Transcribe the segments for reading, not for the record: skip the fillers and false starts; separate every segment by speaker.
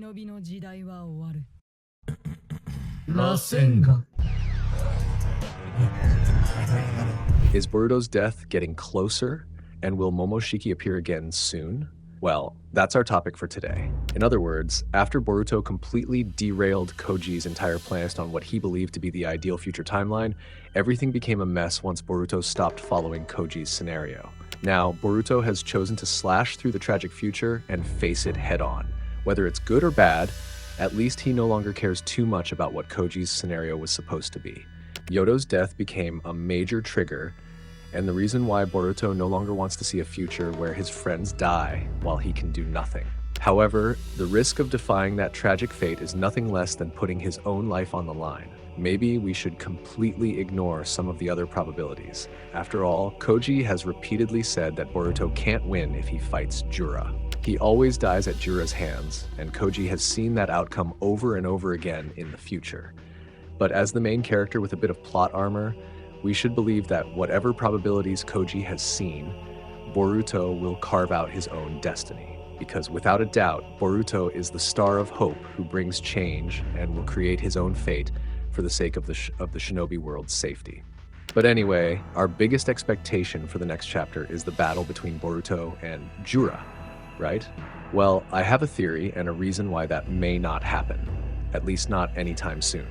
Speaker 1: 忍の時代は終わる。
Speaker 2: 螺旋が
Speaker 3: Is Boruto's death getting closer? And will Momoshiki appear again soon? Well, that's our topic for today. In other words, after Boruto completely derailed Koji's entire plans on what he believed to be the ideal future timeline, everything became a mess once Boruto stopped following Koji's scenario. Now, Boruto has chosen to slash through the tragic future and face it head on. Whether it's good or bad, at least he no longer cares too much about what Koji's scenario was supposed to be. Yodo's death became a major trigger, and the reason why Boruto no longer wants to see a future where his friends die while he can do nothing. However, the risk of defying that tragic fate is nothing less than putting his own life on the line. Maybe we should completely ignore some of the other probabilities. After all, Koji has repeatedly said that Boruto can't win if he fights Jura. He always dies at Jura's hands, and Koji has seen that outcome over and over again in the future. But as the main character with a bit of plot armor, we should believe that whatever probabilities Koji has seen, Boruto will carve out his own destiny. Because without a doubt, Boruto is the star of hope who brings change and will create his own fate for the sake of the shinobi world's safety. But anyway, our biggest expectation for the next chapter is the battle between Boruto and Jura, right? Well, I have a theory and a reason why that may not happen, at least not anytime soon.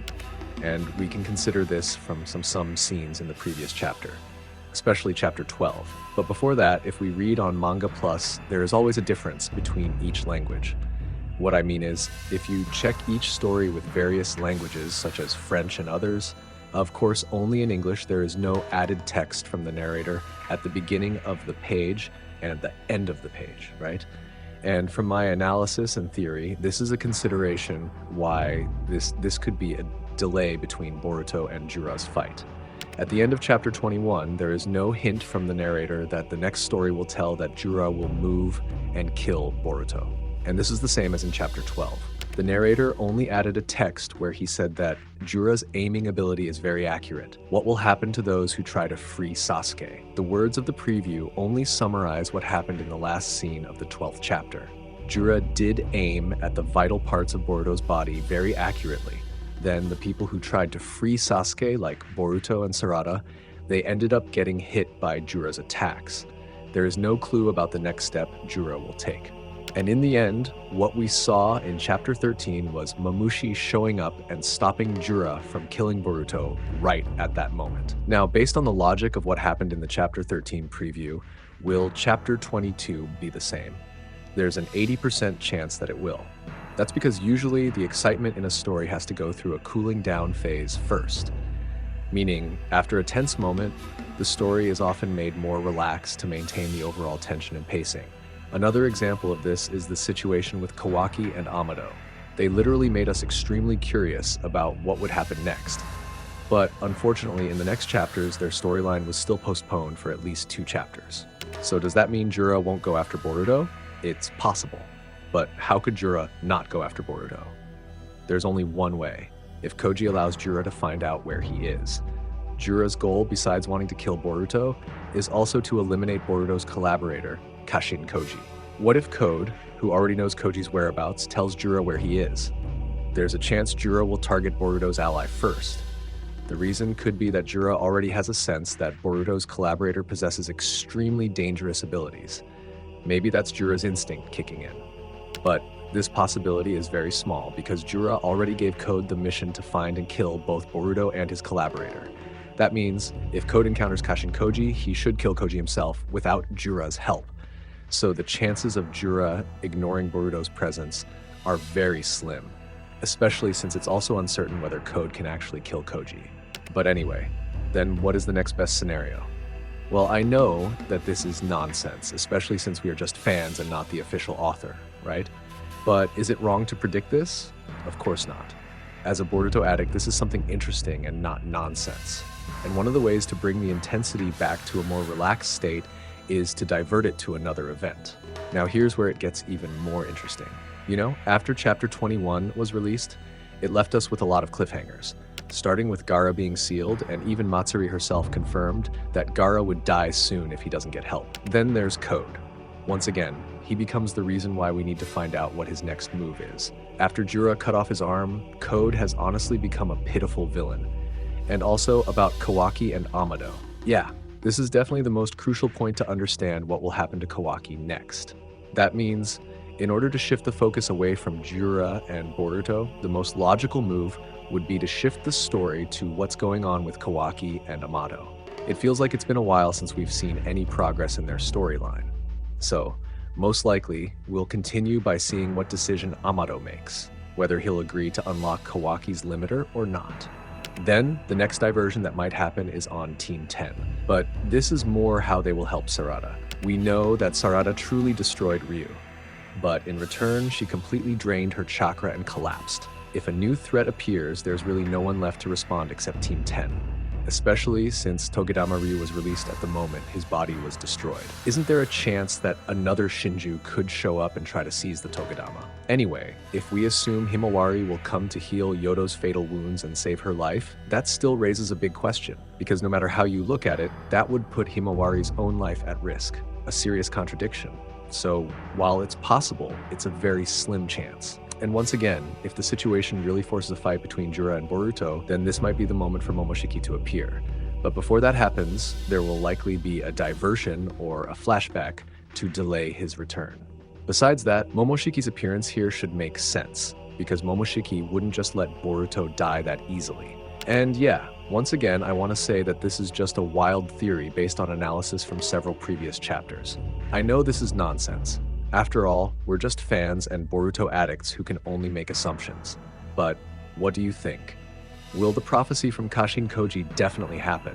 Speaker 3: And we can consider this from some scenes in the previous chapter, especially chapter 12. But before that, if we read on Manga Plus, there is always a difference between each language. What I mean is, if you check each story with various languages, such as French and others, of course only in English there is no added text from the narrator at the beginning of the page and at the end of the page, right? And from my analysis and theory, this is a consideration why this could be a delay between Boruto and Jura's fight. At the end of chapter 21, there is no hint from the narrator that the next story will tell that Jura will move and kill Boruto. And this is the same as in chapter 12. The narrator only added a text where he said that Jura's aiming ability is very accurate. What will happen to those who try to free Sasuke? The words of the preview only summarize what happened in the last scene of the 12th chapter. Jura did aim at the vital parts of Boruto's body very accurately. Then the people who tried to free Sasuke, like Boruto and Sarada, they ended up getting hit by Jura's attacks. There is no clue about the next step Jura will take. And in the end, what we saw in chapter 13 was Mamushi showing up and stopping Jura from killing Boruto right at that moment. Now, based on the logic of what happened in the chapter 13 preview, will chapter 22 be the same? There's an 80% chance that it will. That's because usually the excitement in a story has to go through a cooling down phase first. Meaning, after a tense moment, the story is often made more relaxed to maintain the overall tension and pacing. Another example of this is the situation with Kawaki and Amado. They literally made us extremely curious about what would happen next. But unfortunately, in the next chapters, their storyline was still postponed for at least 2 chapters. So does that mean Jura won't go after Boruto? It's possible. But how could Jura not go after Boruto? There's only one way, if Koji allows Jura to find out where he is. Jura's goal, besides wanting to kill Boruto, is also to eliminate Boruto's collaborator, Kashin Koji. What if Code, who already knows Koji's whereabouts, tells Jura where he is? There's a chance Jura will target Boruto's ally first. The reason could be that Jura already has a sense that Boruto's collaborator possesses extremely dangerous abilities. Maybe that's Jura's instinct kicking in. But this possibility is very small because Jura already gave Code the mission to find and kill both Boruto and his collaborator. That means if Code encounters Kashin Koji, he should kill Koji himself without Jura's help. So the chances of Jura ignoring Boruto's presence are very slim, especially since it's also uncertain whether Code can actually kill Koji. But anyway, then what is the next best scenario? Well, I know that this is nonsense, especially since we are just fans and not the official author, right? But is it wrong to predict this? Of course not. As a Boruto addict, this is something interesting and not nonsense. And one of the ways to bring the intensity back to a more relaxed state is to divert it to another event. Now here's where it gets even more interesting. You know, after chapter 21 was released, it left us with a lot of cliffhangers, starting with Gaara being sealed, and even Matsuri herself confirmed that Gaara would die soon if he doesn't get help. Then there's Code. Once again, he becomes the reason why we need to find out what his next move is. After Jura cut off his arm, Code has honestly become a pitiful villain. And also about Kawaki and Amado. Yeah, this is definitely the most crucial point to understand what will happen to Kawaki next. That means, in order to shift the focus away from Jura and Boruto, the most logical move would be to shift the story to what's going on with Kawaki and Amado. It feels like it's been a while since we've seen any progress in their storyline. So, most likely, we'll continue by seeing what decision Amado makes, whether he'll agree to unlock Kawaki's limiter or not. Then, the next diversion that might happen is on Team 10, but this is more how they will help Sarada. We know that Sarada truly destroyed Ryu, but in return, she completely drained her chakra and collapsed. If a new threat appears, there's really no one left to respond except Team 10. Especially since Togedama Ryu was released at the moment his body was destroyed. Isn't there a chance that another Shinju could show up and try to seize the Togedama? Anyway, if we assume Himawari will come to heal Yodo's fatal wounds and save her life, that still raises a big question, because no matter how you look at it, that would put Himawari's own life at risk, a serious contradiction. So, while it's possible, it's a very slim chance. And once again, if the situation really forces a fight between Jura and Boruto, then this might be the moment for Momoshiki to appear. But before that happens, there will likely be a diversion or a flashback to delay his return. Besides that, Momoshiki's appearance here should make sense, because Momoshiki wouldn't just let Boruto die that easily. And yeah, once again, I want to say that this is just a wild theory based on analysis from several previous chapters. I know this is nonsense. After all, we're just fans and Boruto addicts who can only make assumptions. But what do you think? Will the prophecy from Kashin Koji definitely happen?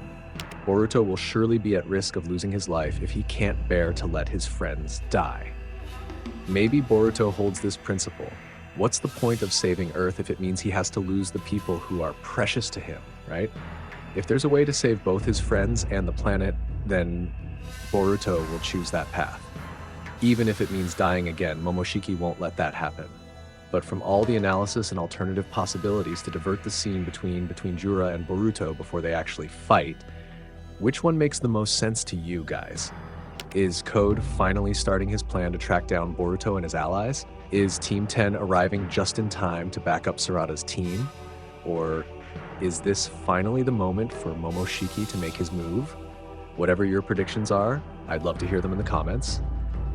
Speaker 3: Boruto will surely be at risk of losing his life if he can't bear to let his friends die. Maybe Boruto holds this principle. What's the point of saving Earth if it means he has to lose the people who are precious to him, right? If there's a way to save both his friends and the planet, then Boruto will choose that path. Even if it means dying again, Momoshiki won't let that happen. But from all the analysis and alternative possibilities to divert the scene between Jura and Boruto before they actually fight, which one makes the most sense to you guys? Is Code finally starting his plan to track down Boruto and his allies? Is Team 10 arriving just in time to back up Sarada's team? Or is this finally the moment for Momoshiki to make his move? Whatever your predictions are, I'd love to hear them in the comments.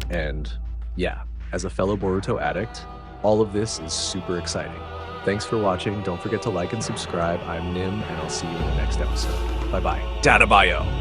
Speaker 3: And yeah, as a fellow Boruto addict, all of this is super exciting. Thanks for watching. Don't forget to like and subscribe. I'm Nim, and I'll see you in the next episode. Bye-bye. Data bio!